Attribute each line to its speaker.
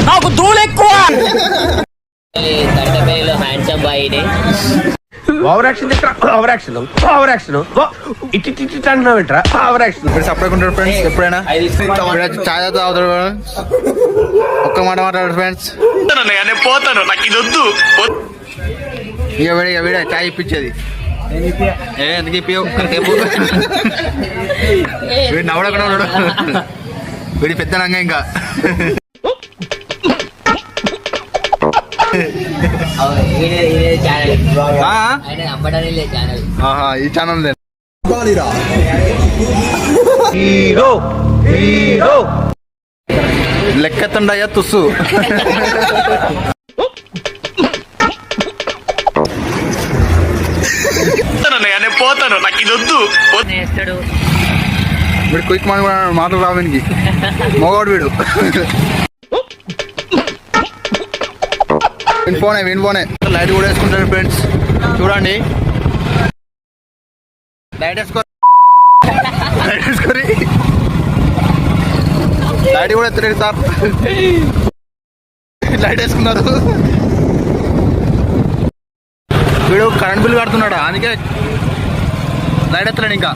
Speaker 1: నాకు ధూళి ఎక్కువ.
Speaker 2: హ్యాండ్సమ్ బాయ్ని
Speaker 3: over action over action over action ఇటు అంటున్నావు ఏంట్రా ఓవర్ యాక్షన్.
Speaker 4: సపరేట్ ఫ్రెండ్స్ ఎప్పుడైనా చాయ్ తాగుతాడు ఒక్క మాట మాట్లాడారు ఫ్రెండ్స్.
Speaker 3: నేను పోతాను, నాకు ఇది వద్దు.
Speaker 4: ఇక వీడ చాయ్ ఇప్పించేది ఎందుకు ఇప్పియవు వీడు నవ్వడకుండా ఉన్నాడు. వీడి పెద్ద నంగా ఇంకా ఈ ఛానల్ లెక్కెత్తండయ్యా తుస్సు.
Speaker 3: నేను పోతాను, నాకు ఇది వద్దు.
Speaker 4: వీడు క్విక్ మాటలు రావు వీనికి మగవాడు వీడు. వినిపోనే లైట్ కూడా వేసుకుంటాడు ఫ్రెండ్స్. చూడండి లైట్ వేసుకొని లైట్ కూడా ఎత్తలేదు సార్. లైట్ వేసుకున్నారు. వీడు కరెంట్ బిల్ కడుతున్నాడా అందుకే లైట్ ఎత్తలేడు ఇంకా.